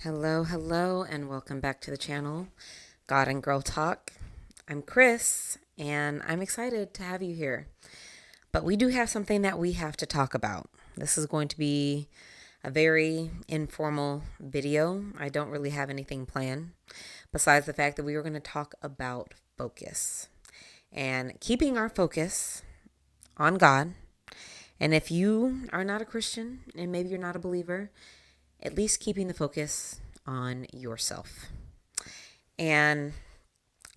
Hello, and welcome back to the channel, God and Girl Talk. I'm Chris, and I'm excited to have you here. But we do have something that we have to talk about. This is going to be a very informal video. I don't really have anything planned besides the fact that we are going to talk about focus and keeping our focus on God. And if you are not a Christian and maybe you're not a believer, at least keeping the focus on yourself. And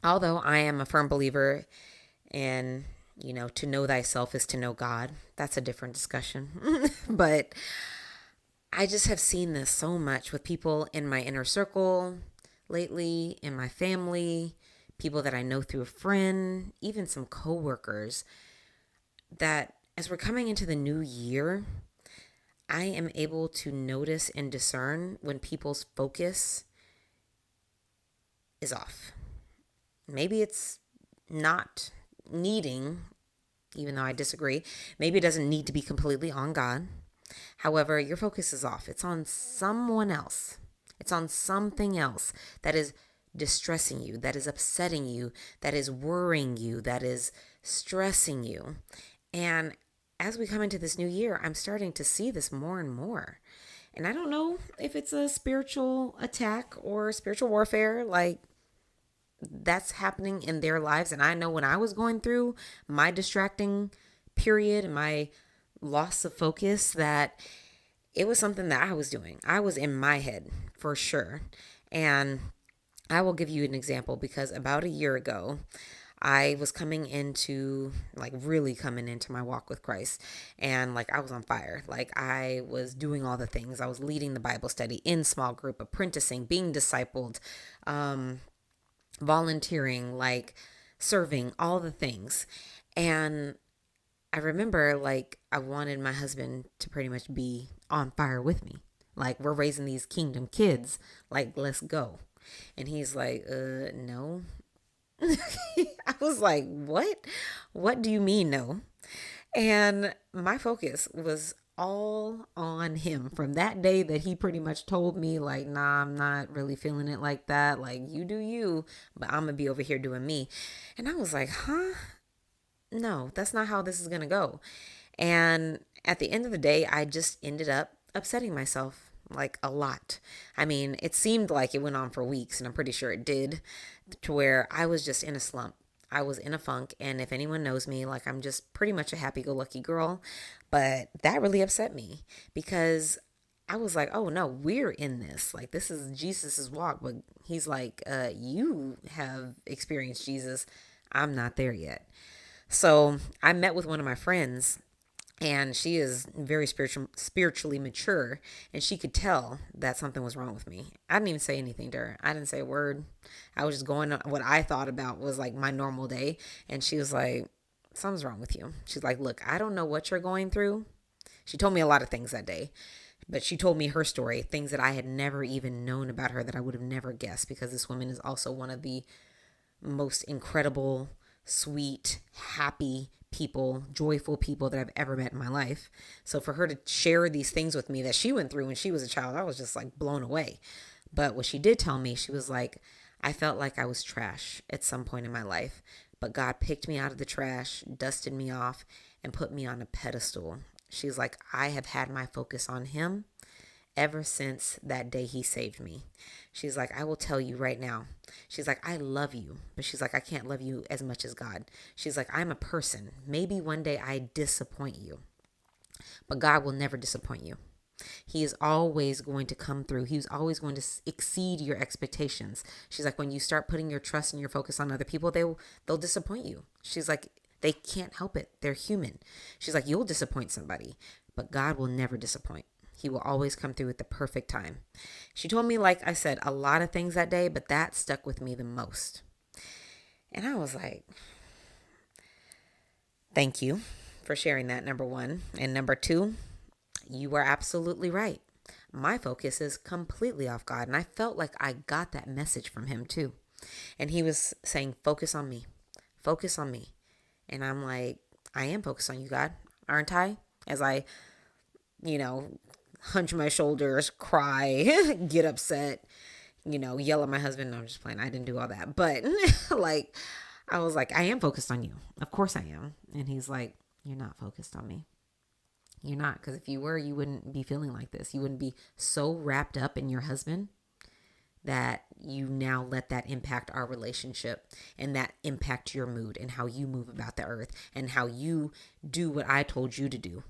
although I am a firm believer in, to know thyself is to know God, that's a different discussion. But I just have seen this so much with people in my inner circle lately, in my family, people that I know through a friend, even some coworkers, that as we're coming into the new year, I am able to notice and discern when people's focus is off. Maybe it's not needing, even though I disagree, maybe it doesn't need to be completely on God. However, your focus is off. It's on someone else. It's on something else that is distressing you, that is upsetting you, that is worrying you, that is stressing you. And as we come into this new year, I'm starting to see this more and more. And I don't know if it's a spiritual attack or spiritual warfare. Like, that's happening in their lives. And I know when I was going through my distracting period and my loss of focus, that it was something that I was doing. I was in my head for sure. And I will give you an example because about a year ago, I was coming into, like, really coming into my walk with Christ. And, like, I was on fire. Like, I was doing all the things. I was leading the Bible study in small group, apprenticing, being discipled, volunteering, like serving, all the things. And I remember, like, I wanted my husband to pretty much be on fire with me. Like, we're raising these kingdom kids. Like, let's go. And he's like, no. I was like, what? What do you mean, no? And my focus was all on him from that day that he pretty much told me, like, nah, I'm not really feeling it like that. Like, you do you, but I'm going to be over here doing me. And I was like, huh? No, that's not how this is going to go. And at the end of the day, I just ended up upsetting myself like a lot. I mean, it seemed like it went on for weeks, and I'm pretty sure it did, to where I was just in a slump. I was in a funk, and if anyone knows me, like, I'm just pretty much a happy go lucky girl. But that really upset me because I was like, oh no, we're in this. Like, this is Jesus's walk. But he's like, you have experienced Jesus. I'm not there yet. So I met with one of my friends, and she is very spiritually mature, and she could tell that something was wrong with me. I didn't even say anything to her. I didn't say a word. I was just going on what I thought about was like my normal day, and she was like, something's wrong with you. She's like, look, I don't know what you're going through. She told me a lot of things that day, but she told me her story, things that I had never even known about her, that I would have never guessed, because this woman is also one of the most incredible, sweet, happy people, joyful people that I've ever met in my life. So for her to share these things with me that she went through when she was a child, I was just like blown away. But what she did tell me, she was like, I felt like I was trash at some point in my life, but God picked me out of the trash, dusted me off, and put me on a pedestal. She's like, I have had my focus on him ever since that day he saved me. She's like, I will tell you right now. She's like, I love you, but she's like, I can't love you as much as God. She's like, I'm a person. Maybe one day I disappoint you, but God will never disappoint you. He is always going to come through. He's always going to exceed your expectations. She's like, when you start putting your trust and your focus on other people, they'll disappoint you. She's like, they can't help it. They're human. She's like, you'll disappoint somebody, but God will never disappoint. He will always come through at the perfect time. She told me, like I said, a lot of things that day, but that stuck with me the most. And I was like, thank you for sharing that, number one. And number two, you are absolutely right. My focus is completely off God. And I felt like I got that message from him too. And he was saying, focus on me. Focus on me. And I'm like, I am focused on you, God, aren't I? As I, you know, hunch my shoulders, cry, get upset, yell at my husband. No, I'm just playing. I didn't do all that. But like, I was like, I am focused on you. Of course I am. And he's like, you're not focused on me. You're not. Because if you were, you wouldn't be feeling like this. You wouldn't be so wrapped up in your husband that you now let that impact our relationship and that impact your mood and how you move about the earth and how you do what I told you to do.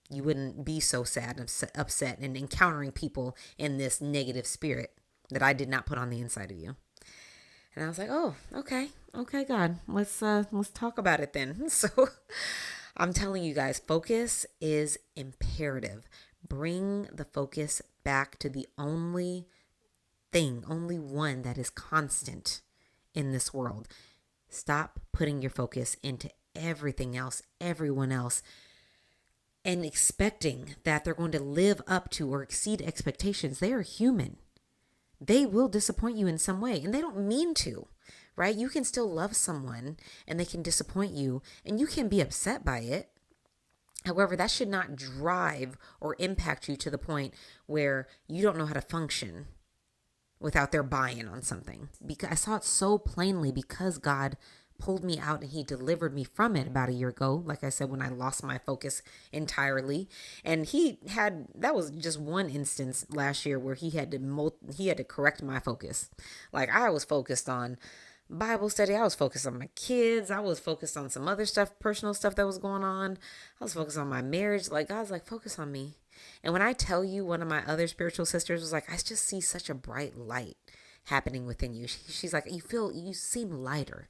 You wouldn't be so sad and upset and encountering people in this negative spirit that I did not put on the inside of you. And I was like, oh, okay, God, let's talk about it then. So I'm telling you guys, focus is imperative. Bring the focus back to the only one that is constant in this world. Stop putting your focus into everything else, everyone else, and expecting that they're going to live up to or exceed expectations. They are human. They will disappoint you in some way, and they don't mean to, right? You can still love someone and they can disappoint you and you can be upset by it. However, that should not drive or impact you to the point where you don't know how to function without their buy-in on something. Because I saw it so plainly because God pulled me out and he delivered me from it about a year ago. Like I said, when I lost my focus entirely. And that was just one instance last year where he had to correct my focus. Like I was focused on Bible study. I was focused on my kids. I was focused on some other stuff, personal stuff that was going on. I was focused on my marriage. Like God's like, focus on me. And when I tell you, one of my other spiritual sisters was like, I just see such a bright light happening within you. She's like, you seem lighter.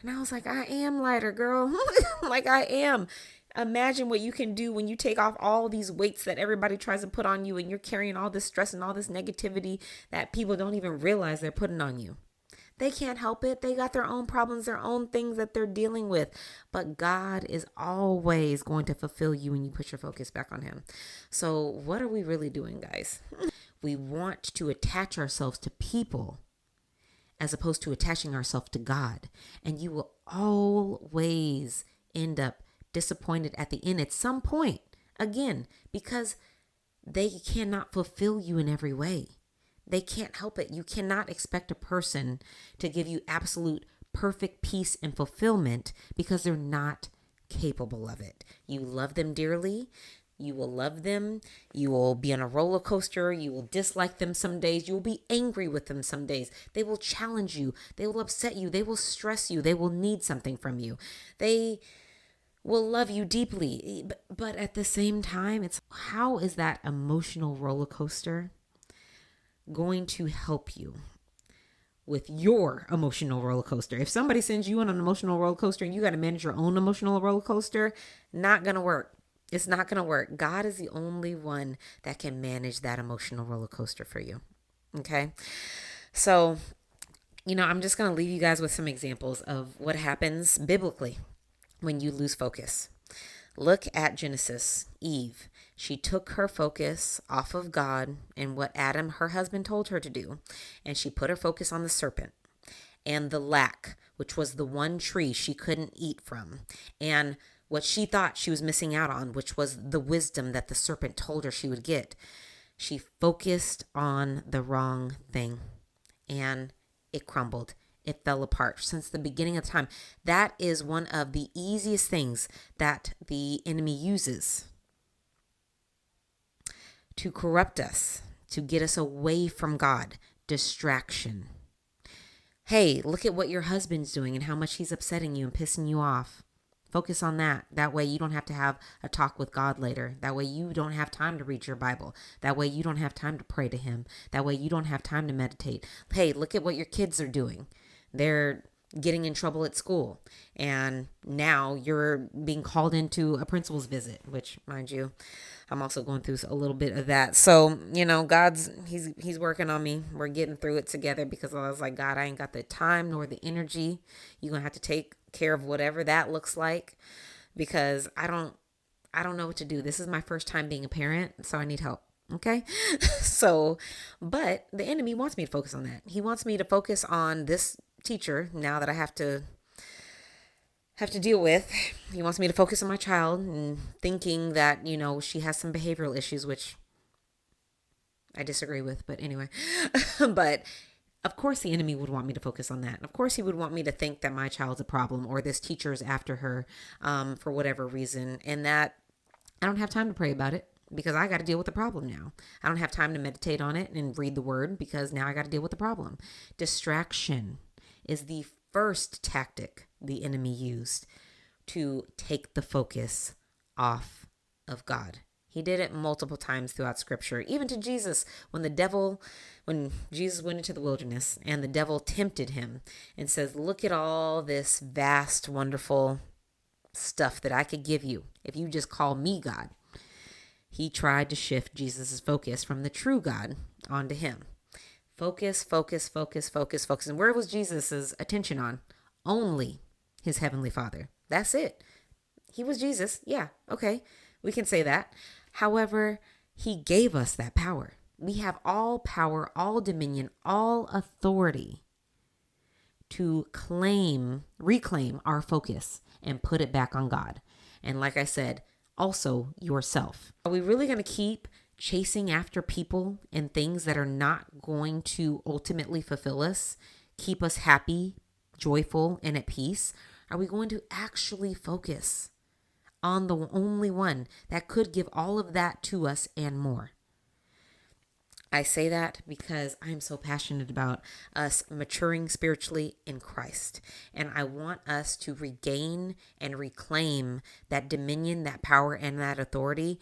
And I was like, I am lighter, girl. Like I am. Imagine what you can do when you take off all these weights that everybody tries to put on you and you're carrying all this stress and all this negativity that people don't even realize they're putting on you. They can't help it. They got their own problems, their own things that they're dealing with. But God is always going to fulfill you when you put your focus back on him. So what are we really doing, guys? We want to attach ourselves to people as opposed to attaching ourselves to God. And you will always end up disappointed at the end at some point. Again, because they cannot fulfill you in every way. They can't help it. You cannot expect a person to give you absolute perfect peace and fulfillment because they're not capable of it. You love them dearly. You will love them. You will be on a roller coaster. You will dislike them some days. You will be angry with them some days. They will challenge you. They will upset you. They will stress you. They will need something from you. They will love you deeply. But at the same time, how is that emotional roller coaster going to help you with your emotional roller coaster? If somebody sends you on an emotional roller coaster and you got to manage your own emotional roller coaster, not going to work. It's not going to work. God is the only one that can manage that emotional roller coaster for you. Okay. So, I'm just going to leave you guys with some examples of what happens biblically when you lose focus. Look at Genesis. Eve. She took her focus off of God and what Adam, her husband, told her to do. And she put her focus on the serpent and the lack, which was the one tree she couldn't eat from. And what she thought she was missing out on, which was the wisdom that the serpent told her she would get. She focused on the wrong thing and it crumbled. It fell apart since the beginning of time. That is one of the easiest things that the enemy uses to corrupt us, to get us away from God. Distraction. Hey, look at what your husband's doing and how much he's upsetting you and pissing you off. Focus on that. That way you don't have to have a talk with God later. That way you don't have time to read your Bible. That way you don't have time to pray to him. That way you don't have time to meditate. Hey, look at what your kids are doing. They're getting in trouble at school. And now you're being called into a principal's visit, which, mind you, I'm also going through a little bit of that. So, he's working on me. We're getting through it together because I was like, God, I ain't got the time nor the energy. You're going to have to take care of whatever that looks like because I don't know what to do. This is my first time being a parent, so I need help. Okay. So, but the enemy wants me to focus on that. He wants me to focus on this teacher now that I have to deal with. He wants me to focus on my child and thinking that, she has some behavioral issues, which I disagree with, but anyway. But of course, the enemy would want me to focus on that. Of course, he would want me to think that my child's a problem or this teacher's after her for whatever reason. And that I don't have time to pray about it because I got to deal with the problem now. I don't have time to meditate on it and read the word because now I got to deal with the problem. Distraction is the first tactic the enemy used to take the focus off of God. He did it multiple times throughout scripture, even to Jesus when Jesus went into the wilderness and the devil tempted him and says, look at all this vast, wonderful stuff that I could give you if you just call me God. He tried to shift Jesus' focus from the true God onto him. Focus, focus, focus, focus, focus. And where was Jesus' attention on? Only his heavenly Father. That's it. He was Jesus. Yeah, okay. We can say that. However, he gave us that power. We have all power, all dominion, all authority to reclaim our focus and put it back on God. And like I said, also yourself. Are we really going to keep chasing after people and things that are not going to ultimately fulfill us, keep us happy, joyful, and at peace? Are we going to actually focus on the only one that could give all of that to us and more? I say that because I'm so passionate about us maturing spiritually in Christ. And I want us to regain and reclaim that dominion, that power, and that authority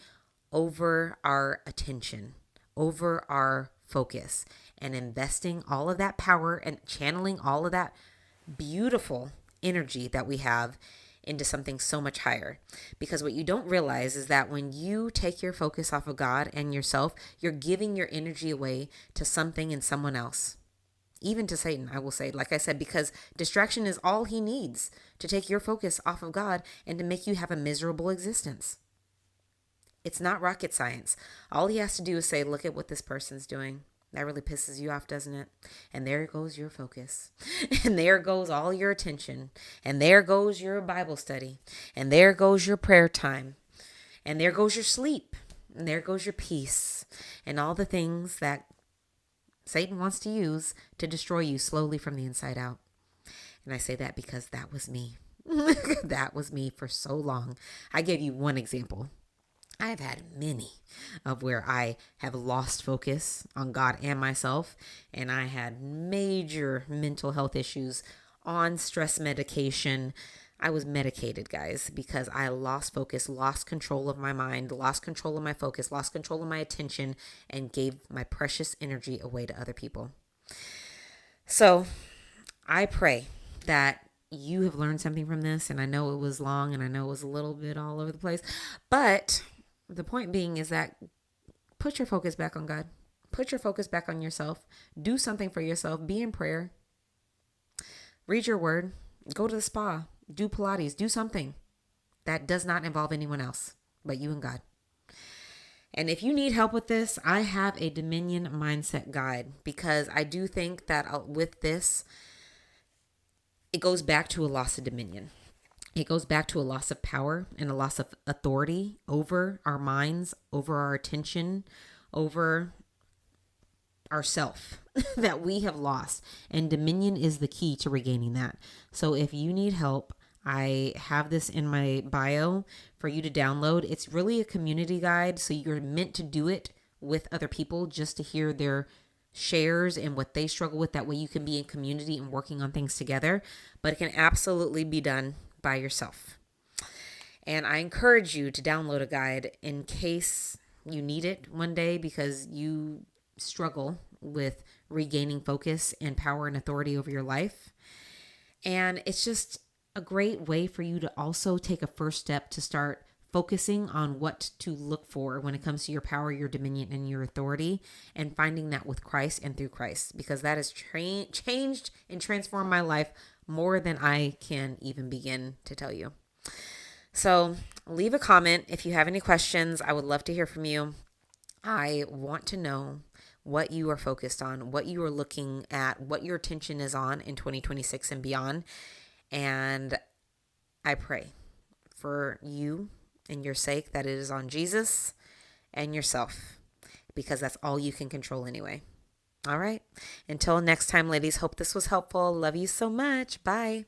over our attention, over our focus, and investing all of that power and channeling all of that beautiful energy that we have into something so much higher. Because what you don't realize is that when you take your focus off of God and yourself, you're giving your energy away to something and someone else. Even to Satan, I will say, like I said, because distraction is all he needs to take your focus off of God and to make you have a miserable existence. It's not rocket science. All he has to do is say, look at what this person's doing. That really pisses you off, doesn't it? And there goes your focus. And there goes all your attention. And there goes your Bible study. And there goes your prayer time. And there goes your sleep. And there goes your peace. And all the things that Satan wants to use to destroy you slowly from the inside out. And I say that because that was me. That was me for so long. I gave you one example. I have had many of where I have lost focus on God and myself, and I had major mental health issues on stress medication. I was medicated, guys, because I lost focus, lost control of my mind, lost control of my focus, lost control of my attention, and gave my precious energy away to other people. So I pray that you have learned something from this, and I know it was long, and I know it was a little bit all over the place, but the point being is that put your focus back on God. Put your focus back on yourself. Do something for yourself. Be in prayer. Read your word. Go to the spa. Do Pilates. Do something that does not involve anyone else but you and God. And if you need help with this, I have a Dominion Mindset Guide, because I do think that with this, it goes back to a loss of dominion. It goes back to a loss of power and a loss of authority over our minds, over our attention, over ourself that we have lost. And dominion is the key to regaining that. So if you need help, I have this in my bio for you to download. It's really a community guide. So you're meant to do it with other people just to hear their shares and what they struggle with. That way you can be in community and working on things together. But it can absolutely be done by yourself. And I encourage you to download a guide in case you need it one day because you struggle with regaining focus and power and authority over your life. And it's just a great way for you to also take a first step to start focusing on what to look for when it comes to your power, your dominion, and your authority, and finding that with Christ and through Christ, because that has changed and transformed my life more than I can even begin to tell you. So leave a comment if you have any questions. I would love to hear from you. I want to know what you are focused on, what you are looking at, what your attention is on in 2026 and beyond. And I pray for you and your sake that it is on Jesus and yourself. because that's all you can control anyway. All right. Until next time, ladies, hope this was helpful. Love you so much. Bye.